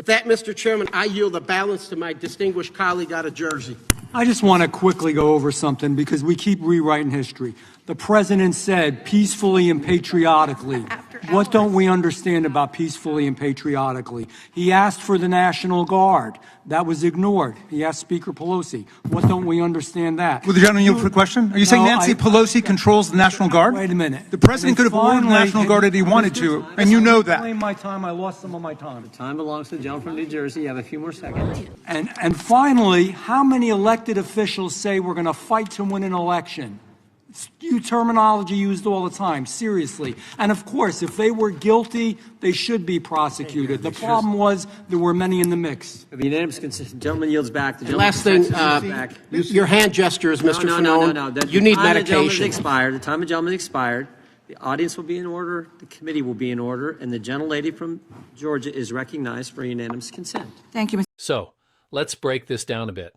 With that, Mr. Chairman, I yield the balance to my distinguished colleague out of Jersey. I just want to quickly go over something because we keep rewriting history. The president said peacefully and patriotically. What don't we understand about peacefully and patriotically? He asked for the National Guard. That was ignored. He asked Speaker Pelosi. What don't we understand that? Will the gentleman yield for a question? Are you saying Nancy Pelosi controls the National Guard? Wait a minute. The president could have ordered the National Guard if he wanted to, and you know that. Claim my time. I lost some of my time. The time belongs to the gentleman from New Jersey. You have a few more seconds. And finally, how many elected officials say we're going to fight to win an election? You terminology used all the time, seriously. And of course, if they were guilty, they should be prosecuted. The problem was there were many in the mix. The unanimous consent. Gentleman yields back. The Last thing, your hand gestures, Mr. Fanone. No. You need medication. The time of the gentleman expired. The audience will be in order. The committee will be in order. And the gentlelady from Georgia is recognized for unanimous consent. Thank you, Mr. So, let's break this down a bit.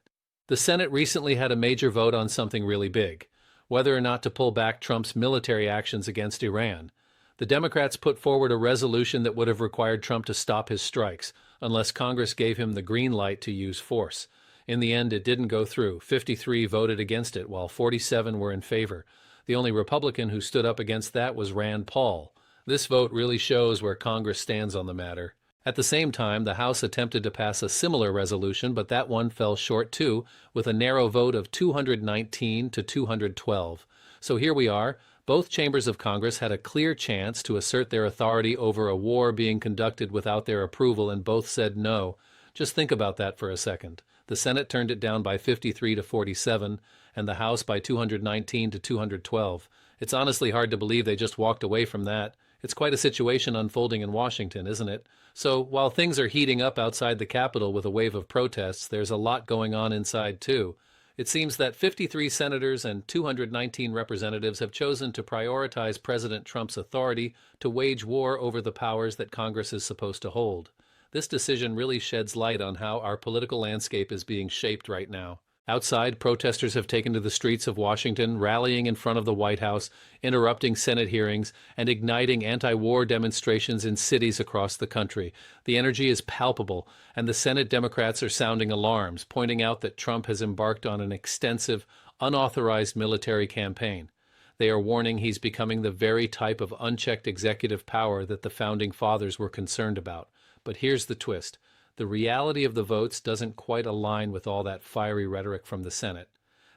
The Senate recently had a major vote on something really big, whether or not to pull back Trump's military actions against Iran. The Democrats put forward a resolution that would have required Trump to stop his strikes, unless Congress gave him the green light to use force. In the end, it didn't go through. 53 voted against it, while 47 were in favor. The only Republican who stood up against that was Rand Paul. This vote really shows where Congress stands on the matter. At the same time, the House attempted to pass a similar resolution, but that one fell short too, with a narrow vote of 219 to 212. So here we are. Both chambers of Congress had a clear chance to assert their authority over a war being conducted without their approval, and both said no. Just think about that for a second. The Senate turned it down by 53 to 47, and the House by 219 to 212. It's honestly hard to believe they just walked away from that. It's quite a situation unfolding in Washington, isn't it? So while things are heating up outside the Capitol with a wave of protests, there's a lot going on inside too. It seems that 53 senators and 219 representatives have chosen to prioritize President Trump's authority to wage war over the powers that Congress is supposed to hold. This decision really sheds light on how our political landscape is being shaped right now. Outside, protesters have taken to the streets of Washington, rallying in front of the White House, interrupting Senate hearings, and igniting anti-war demonstrations in cities across the country. The energy is palpable, and the Senate Democrats are sounding alarms, pointing out that Trump has embarked on an extensive, unauthorized military campaign. They are warning he's becoming the very type of unchecked executive power that the Founding Fathers were concerned about. But here's the twist. The reality of the votes doesn't quite align with all that fiery rhetoric from the Senate.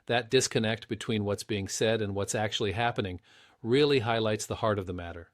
That disconnect between what's being said and what's actually happening really highlights the heart of the matter.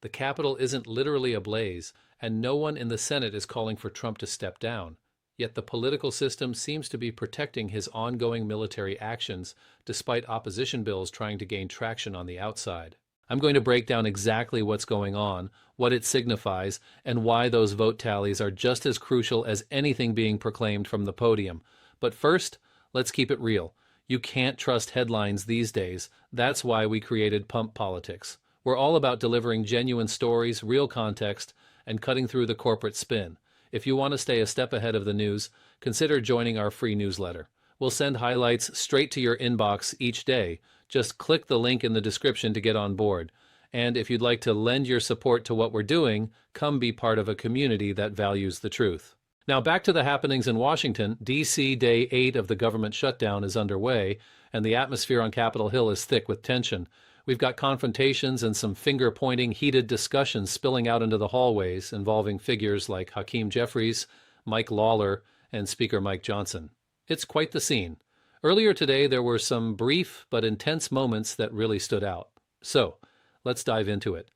The Capitol isn't literally ablaze, and no one in the Senate is calling for Trump to step down. Yet the political system seems to be protecting his ongoing military actions, despite opposition bills trying to gain traction on the outside. I'm going to break down exactly what's going on, what it signifies, and why those vote tallies are just as crucial as anything being proclaimed from the podium. But first, let's keep it real. You can't trust headlines these days. That's why we created Pump Politics. We're all about delivering genuine stories, real context, and cutting through the corporate spin. If you want to stay a step ahead of the news, consider joining our free newsletter. We'll send highlights straight to your inbox each day. Just click the link in the description to get on board. And if you'd like to lend your support to what we're doing, come be part of a community that values the truth. Now back to the happenings in Washington. D.C. Day 8 of the government shutdown is underway, and the atmosphere on Capitol Hill is thick with tension. We've got confrontations and some finger-pointing, heated discussions spilling out into the hallways involving figures like Hakeem Jeffries, Mike Lawler, and Speaker Mike Johnson. It's quite the scene. Earlier today, there were some brief but intense moments that really stood out. So, let's dive into it.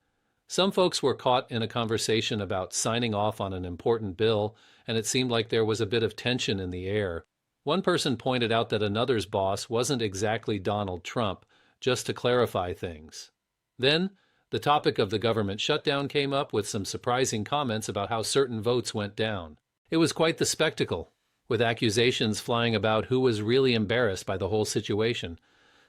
Some folks were caught in a conversation about signing off on an important bill, and it seemed like there was a bit of tension in the air. One person pointed out that another's boss wasn't exactly Donald Trump, just to clarify things. Then, the topic of the government shutdown came up with some surprising comments about how certain votes went down. It was quite the spectacle, with accusations flying about who was really embarrassed by the whole situation.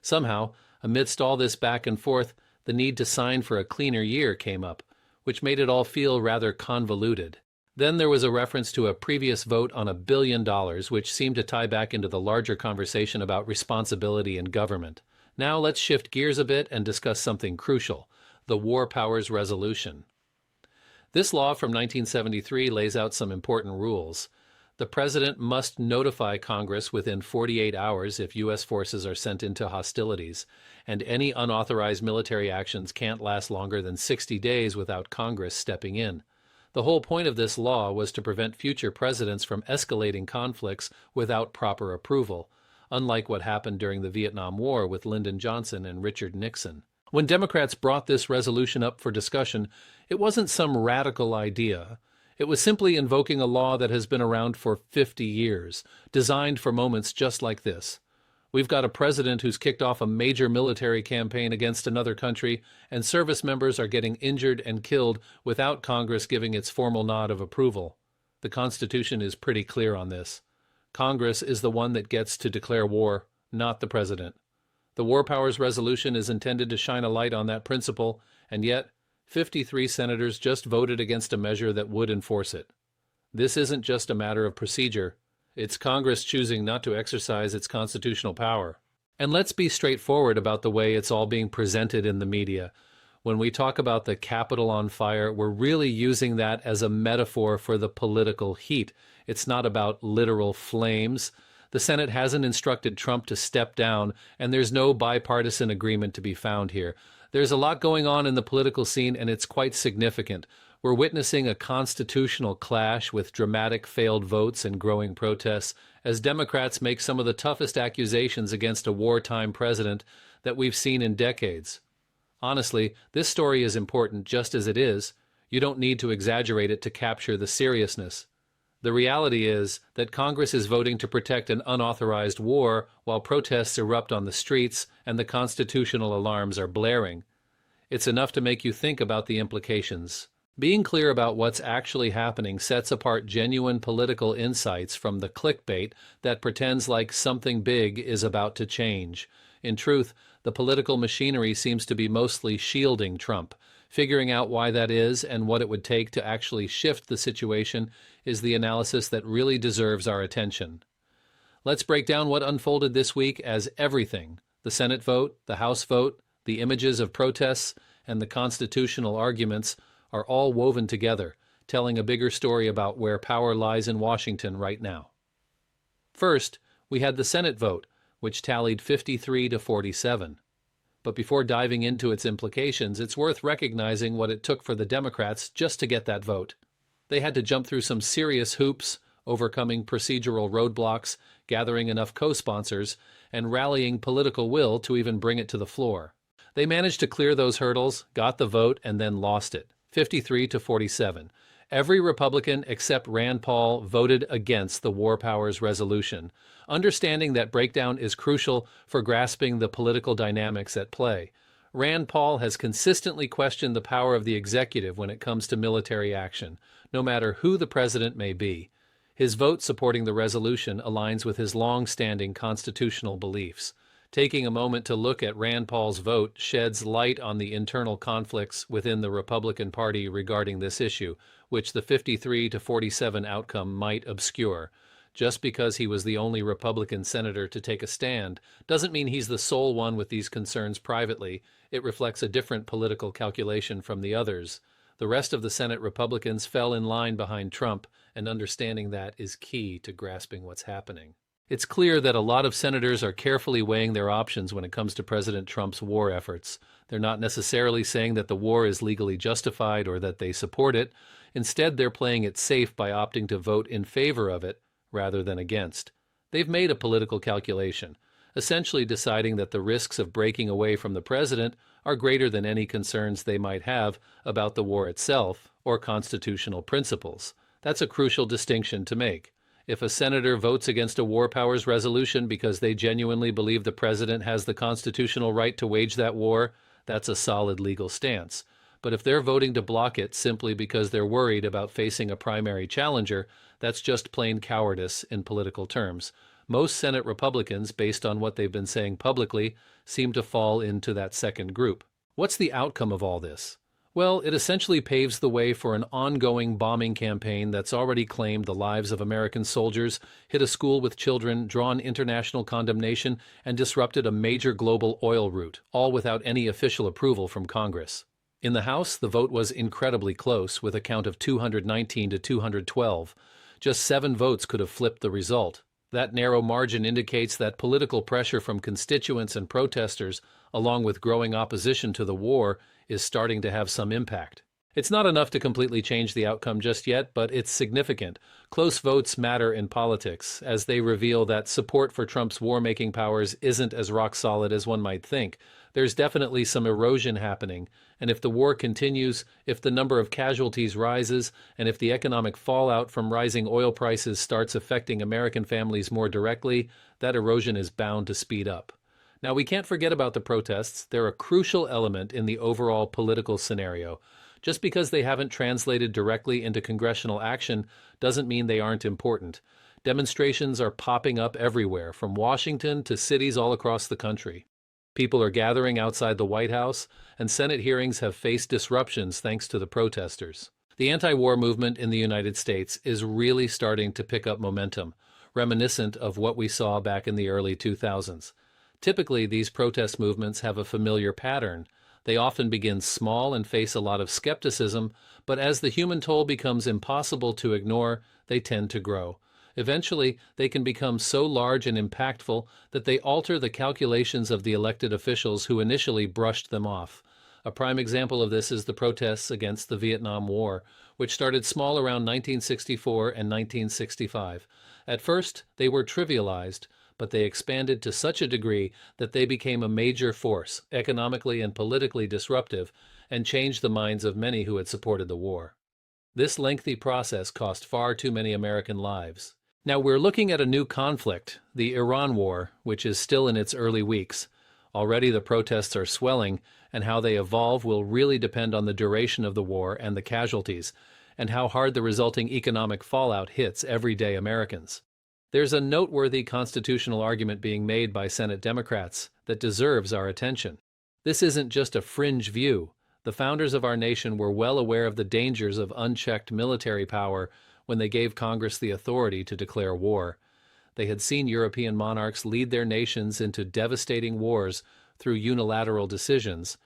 Somehow, amidst all this back and forth, the need to sign for a cleaner year came up, which made it all feel rather convoluted. Then there was a reference to a previous vote on $1 billion, which seemed to tie back into the larger conversation about responsibility in government. Now let's shift gears a bit and discuss something crucial, the War Powers Resolution. This law from 1973 lays out some important rules. The president must notify Congress within 48 hours if U.S. forces are sent into hostilities, and any unauthorized military actions can't last longer than 60 days without Congress stepping in. The whole point of this law was to prevent future presidents from escalating conflicts without proper approval, unlike what happened during the Vietnam War with Lyndon Johnson and Richard Nixon. When Democrats brought this resolution up for discussion, it wasn't some radical idea. It was simply invoking a law that has been around for 50 years, designed for moments just like this. We've got a president who's kicked off a major military campaign against another country, and service members are getting injured and killed without Congress giving its formal nod of approval. The Constitution is pretty clear on this. Congress is the one that gets to declare war, not the president. The War Powers Resolution is intended to shine a light on that principle, and yet 53 senators just voted against a measure that would enforce it. This isn't just a matter of procedure. It's Congress choosing not to exercise its constitutional power. And let's be straightforward about the way it's all being presented in the media. When we talk about the Capitol on fire, we're really using that as a metaphor for the political heat. It's not about literal flames. The Senate hasn't instructed Trump to step down, and there's no bipartisan agreement to be found here. There's a lot going on in the political scene, and it's quite significant. We're witnessing a constitutional clash with dramatic failed votes and growing protests as Democrats make some of the toughest accusations against a wartime president that we've seen in decades. Honestly, this story is important just as it is. You don't need to exaggerate it to capture the seriousness. The reality is that Congress is voting to protect an unauthorized war while protests erupt on the streets and the constitutional alarms are blaring. It's enough to make you think about the implications. Being clear about what's actually happening sets apart genuine political insights from the clickbait that pretends like something big is about to change. In truth, the political machinery seems to be mostly shielding Trump. Figuring out why that is and what it would take to actually shift the situation is the analysis that really deserves our attention. Let's break down what unfolded this week as everything: the Senate vote, the House vote, the images of protests, and the constitutional arguments are all woven together, telling a bigger story about where power lies in Washington right now. First, we had the Senate vote, which tallied 53 to 47. But before diving into its implications, it's worth recognizing what it took for the Democrats just to get that vote. They had to jump through some serious hoops, overcoming procedural roadblocks, gathering enough co-sponsors, and rallying political will to even bring it to the floor. They managed to clear those hurdles, got the vote, and then lost it, 53 to 47. Every Republican except Rand Paul voted against the War Powers Resolution, understanding that breakdown is crucial for grasping the political dynamics at play. Rand Paul has consistently questioned the power of the executive when it comes to military action, no matter who the president may be. His vote supporting the resolution aligns with his long-standing constitutional beliefs. Taking a moment to look at Rand Paul's vote sheds light on the internal conflicts within the Republican Party regarding this issue, which the 53 to 47 outcome might obscure. Just because he was the only Republican senator to take a stand doesn't mean he's the sole one with these concerns privately. It reflects a different political calculation from the others. The rest of the Senate Republicans fell in line behind Trump, and understanding that is key to grasping what's happening. It's clear that a lot of senators are carefully weighing their options when it comes to President Trump's war efforts. They're not necessarily saying that the war is legally justified or that they support it. Instead, they're playing it safe by opting to vote in favor of it rather than against. They've made a political calculation, essentially deciding that the risks of breaking away from the president are greater than any concerns they might have about the war itself or constitutional principles. That's a crucial distinction to make. If a senator votes against a war powers resolution because they genuinely believe the president has the constitutional right to wage that war, that's a solid legal stance. But if they're voting to block it simply because they're worried about facing a primary challenger, that's just plain cowardice in political terms. Most Senate Republicans, based on what they've been saying publicly, seem to fall into that second group. What's the outcome of all this? Well, it essentially paves the way for an ongoing bombing campaign that's already claimed the lives of American soldiers, hit a school with children, drawn international condemnation, and disrupted a major global oil route, all without any official approval from Congress. In the House, the vote was incredibly close, with a count of 219 to 212. Just 7 votes could have flipped the result. That narrow margin indicates that political pressure from constituents and protesters, along with growing opposition to the war, is starting to have some impact. It's not enough to completely change the outcome just yet, but it's significant. Close votes matter in politics, as they reveal that support for Trump's war-making powers isn't as rock-solid as one might think. There's definitely some erosion happening, and if the war continues, if the number of casualties rises, and if the economic fallout from rising oil prices starts affecting American families more directly, that erosion is bound to speed up. Now, we can't forget about the protests. They're a crucial element in the overall political scenario. Just because they haven't translated directly into congressional action doesn't mean they aren't important. Demonstrations are popping up everywhere, from Washington to cities all across the country. People are gathering outside the White House, and Senate hearings have faced disruptions thanks to the protesters. The anti-war movement in the United States is really starting to pick up momentum, reminiscent of what we saw back in the early 2000s. Typically, these protest movements have a familiar pattern. They often begin small and face a lot of skepticism, but as the human toll becomes impossible to ignore, they tend to grow. Eventually, they can become so large and impactful that they alter the calculations of the elected officials who initially brushed them off. A prime example of this is the protests against the Vietnam War, which started small around 1964 and 1965. At first, they were trivialized, but they expanded to such a degree that they became a major force, economically and politically disruptive, and changed the minds of many who had supported the war. This lengthy process cost far too many American lives. Now we're looking at a new conflict, the Iran War, which is still in its early weeks. Already the protests are swelling, and how they evolve will really depend on the duration of the war and the casualties, and how hard the resulting economic fallout hits everyday Americans. There's a noteworthy constitutional argument being made by Senate Democrats that deserves our attention. This isn't just a fringe view. The founders of our nation were well aware of the dangers of unchecked military power when they gave Congress the authority to declare war. They had seen European monarchs lead their nations into devastating wars through unilateral decisions.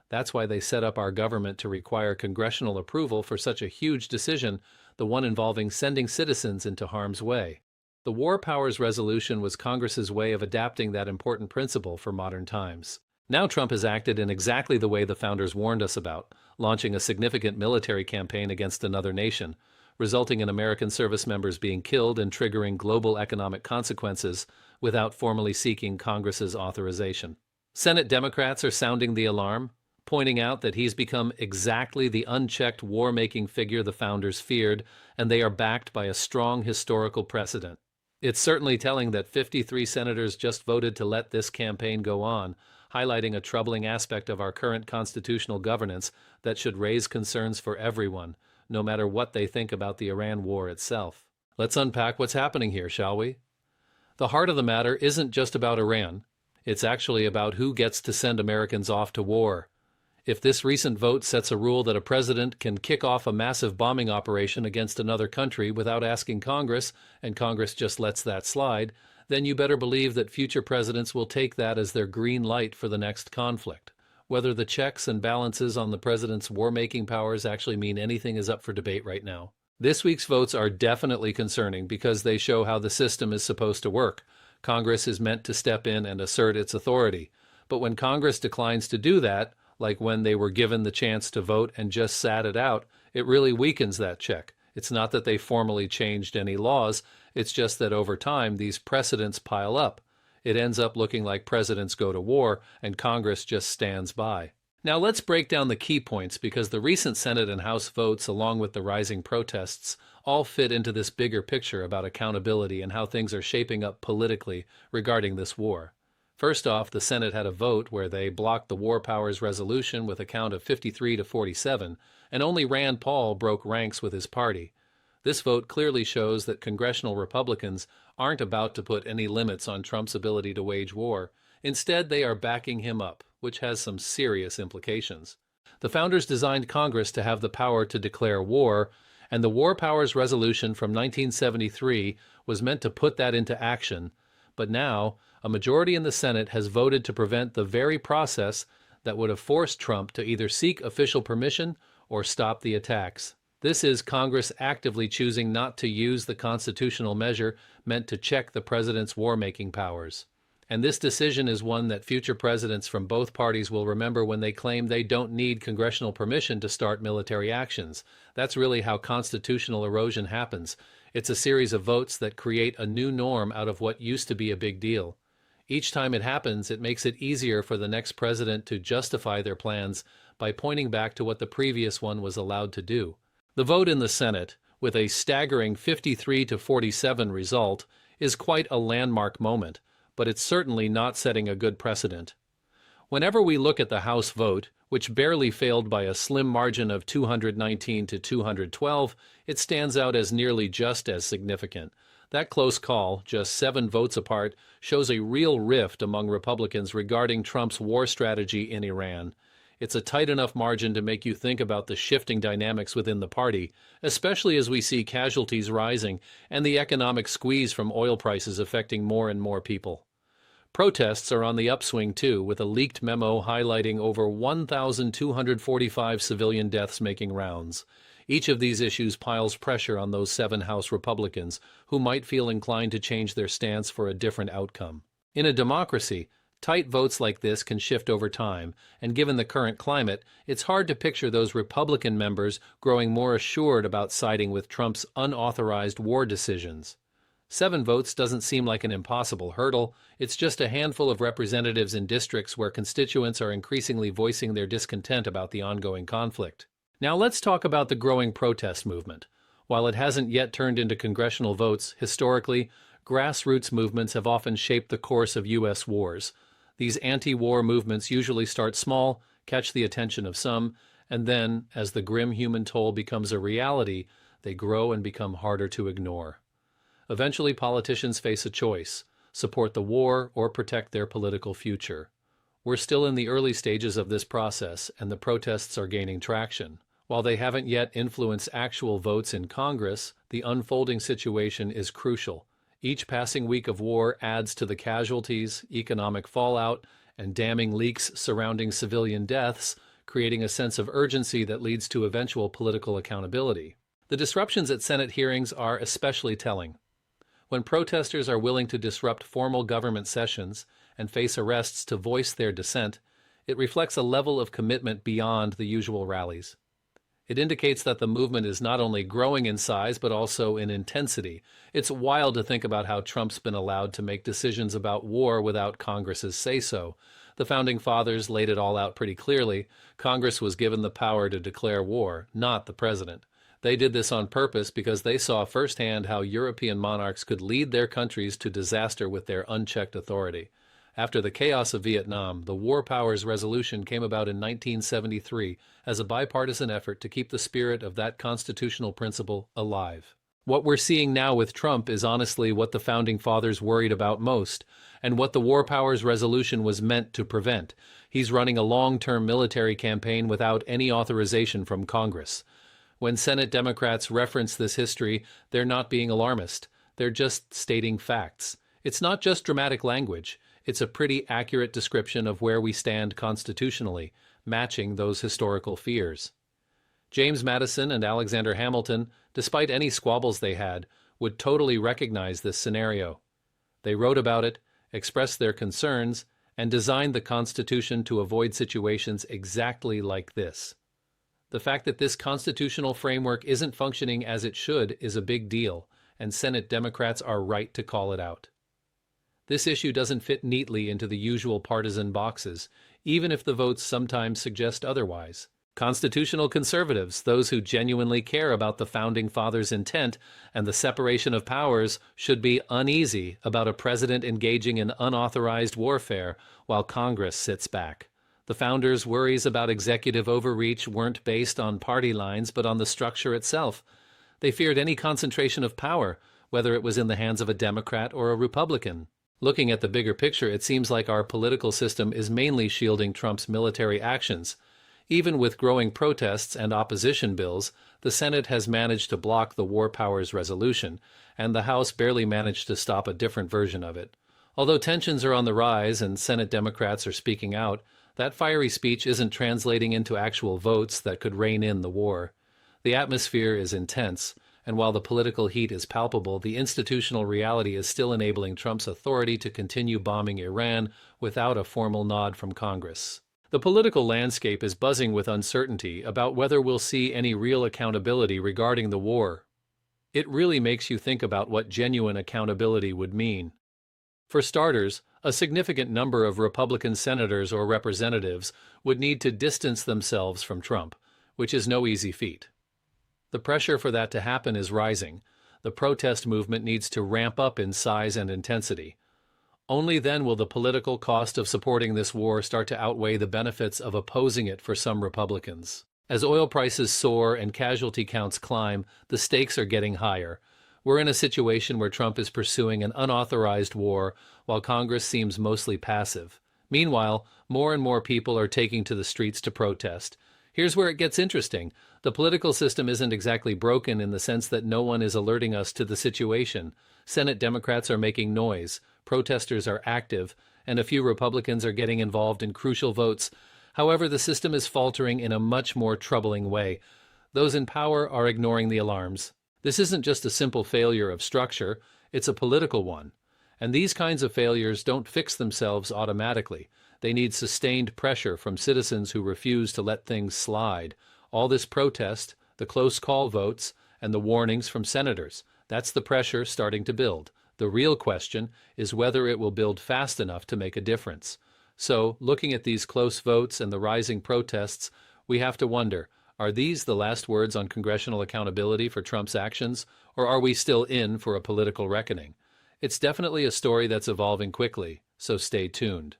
That's why they set up our government to require congressional approval for such a huge decision, the one involving sending citizens into harm's way. The War Powers Resolution was Congress's way of adapting that important principle for modern times. Now Trump has acted in exactly the way the founders warned us about, launching a significant military campaign against another nation, resulting in American service members being killed and triggering global economic consequences without formally seeking Congress's authorization. Senate Democrats are sounding the alarm, pointing out that he's become exactly the unchecked war-making figure the founders feared, and they are backed by a strong historical precedent. It's certainly telling that 53 senators just voted to let this campaign go on, highlighting a troubling aspect of our current constitutional governance that should raise concerns for everyone, no matter what they think about the Iran war itself. Let's unpack what's happening here, shall we? The heart of the matter isn't just about Iran. It's actually about who gets to send Americans off to war. If this recent vote sets a rule that a president can kick off a massive bombing operation against another country without asking Congress, and Congress just lets that slide, then you better believe that future presidents will take that as their green light for the next conflict. Whether the checks and balances on the president's war-making powers actually mean anything is up for debate right now. This week's votes are definitely concerning because they show how the system is supposed to work. Congress is meant to step in and assert its authority. But when Congress declines to do that, like when they were given the chance to vote and just sat it out, it really weakens that check. It's not that they formally changed any laws, it's just that over time these precedents pile up. It ends up looking like presidents go to war and Congress just stands by. Now let's break down the key points because the recent Senate and House votes, along with the rising protests, all fit into this bigger picture about accountability and how things are shaping up politically regarding this war. First off, the Senate had a vote where they blocked the War Powers Resolution with a count of 53 to 47, and only Rand Paul broke ranks with his party. This vote clearly shows that congressional Republicans aren't about to put any limits on Trump's ability to wage war. Instead, they are backing him up, which has some serious implications. The founders designed Congress to have the power to declare war, and the War Powers Resolution from 1973 was meant to put that into action. But now, a majority in the Senate has voted to prevent the very process that would have forced Trump to either seek official permission or stop the attacks. This is Congress actively choosing not to use the constitutional measure meant to check the president's war-making powers. And this decision is one that future presidents from both parties will remember when they claim they don't need congressional permission to start military actions. That's really how constitutional erosion happens. It's a series of votes that create a new norm out of what used to be a big deal. Each time it happens, it makes it easier for the next president to justify their plans by pointing back to what the previous one was allowed to do. The vote in the Senate, with a staggering 53-47 result, is quite a landmark moment, but it's certainly not setting a good precedent. Whenever we look at the House vote, which barely failed by a slim margin of 219 to 212, it stands out as nearly just as significant. That close call, just 7 votes apart, shows a real rift among Republicans regarding Trump's war strategy in Iran. It's a tight enough margin to make you think about the shifting dynamics within the party, especially as we see casualties rising and the economic squeeze from oil prices affecting more and more people. Protests are on the upswing too, with a leaked memo highlighting over 1,245 civilian deaths making rounds. Each of these issues piles pressure on those 7 House Republicans who might feel inclined to change their stance for a different outcome. In a democracy, tight votes like this can shift over time, and given the current climate, it's hard to picture those Republican members growing more assured about siding with Trump's unauthorized war decisions. 7 votes doesn't seem like an impossible hurdle. It's just a handful of representatives in districts where constituents are increasingly voicing their discontent about the ongoing conflict. Now let's talk about the growing protest movement. While it hasn't yet turned into congressional votes, historically, grassroots movements have often shaped the course of U.S. wars. These anti-war movements usually start small, catch the attention of some, and then, as the grim human toll becomes a reality, they grow and become harder to ignore. Eventually, politicians face a choice: support the war or protect their political future. We're still in the early stages of this process, and the protests are gaining traction. While they haven't yet influenced actual votes in Congress, the unfolding situation is crucial. Each passing week of war adds to the casualties, economic fallout, and damning leaks surrounding civilian deaths, creating a sense of urgency that leads to eventual political accountability. The disruptions at Senate hearings are especially telling. When protesters are willing to disrupt formal government sessions and face arrests to voice their dissent, it reflects a level of commitment beyond the usual rallies. It indicates that the movement is not only growing in size, but also in intensity. It's wild to think about how Trump's been allowed to make decisions about war without Congress's say-so. The Founding Fathers laid it all out pretty clearly. Congress was given the power to declare war, not the president. They did this on purpose because they saw firsthand how European monarchs could lead their countries to disaster with their unchecked authority. After the chaos of Vietnam, the War Powers Resolution came about in 1973 as a bipartisan effort to keep the spirit of that constitutional principle alive. What we're seeing now with Trump is honestly what the Founding Fathers worried about most, and what the War Powers Resolution was meant to prevent. He's running a long-term military campaign without any authorization from Congress. When Senate Democrats reference this history, they're not being alarmist. They're just stating facts. It's not just dramatic language. It's a pretty accurate description of where we stand constitutionally, matching those historical fears. James Madison and Alexander Hamilton, despite any squabbles they had, would totally recognize this scenario. They wrote about it, expressed their concerns, and designed the Constitution to avoid situations exactly like this. The fact that this constitutional framework isn't functioning as it should is a big deal, and Senate Democrats are right to call it out. This issue doesn't fit neatly into the usual partisan boxes, even if the votes sometimes suggest otherwise. Constitutional conservatives, those who genuinely care about the Founding Fathers' intent and the separation of powers, should be uneasy about a president engaging in unauthorized warfare while Congress sits back. The founders' worries about executive overreach weren't based on party lines, but on the structure itself. They feared any concentration of power, whether it was in the hands of a Democrat or a Republican. Looking at the bigger picture, it seems like our political system is mainly shielding Trump's military actions. Even with growing protests and opposition bills, the Senate has managed to block the War Powers Resolution, and the House barely managed to stop a different version of it. Although tensions are on the rise and Senate Democrats are speaking out, That fiery speech isn't translating into actual votes that could rein in the war. The atmosphere is intense, and while the political heat is palpable, the institutional reality is still enabling Trump's authority to continue bombing Iran without a formal nod from Congress. The political landscape is buzzing with uncertainty about whether we'll see any real accountability regarding the war. It really makes you think about what genuine accountability would mean. For starters, a significant number of Republican senators or representatives would need to distance themselves from Trump, which is no easy feat. The pressure for that to happen is rising. The protest movement needs to ramp up in size and intensity. Only then will the political cost of supporting this war start to outweigh the benefits of opposing it for some Republicans. As oil prices soar and casualty counts climb, the stakes are getting higher. We're in a situation where Trump is pursuing an unauthorized war while Congress seems mostly passive. Meanwhile, more and more people are taking to the streets to protest. Here's where it gets interesting. The political system isn't exactly broken in the sense that no one is alerting us to the situation. Senate Democrats are making noise, protesters are active, and a few Republicans are getting involved in crucial votes. However, the system is faltering in a much more troubling way. Those in power are ignoring the alarms. This isn't just a simple failure of structure, it's a political one. And these kinds of failures don't fix themselves automatically. They need sustained pressure from citizens who refuse to let things slide. All this protest, the close call votes, and the warnings from senators, that's the pressure starting to build. The real question is whether it will build fast enough to make a difference. So, looking at these close votes and the rising protests, we have to wonder, are these the last words on congressional accountability for Trump's actions, or are we still in for a political reckoning? It's definitely a story that's evolving quickly, so stay tuned.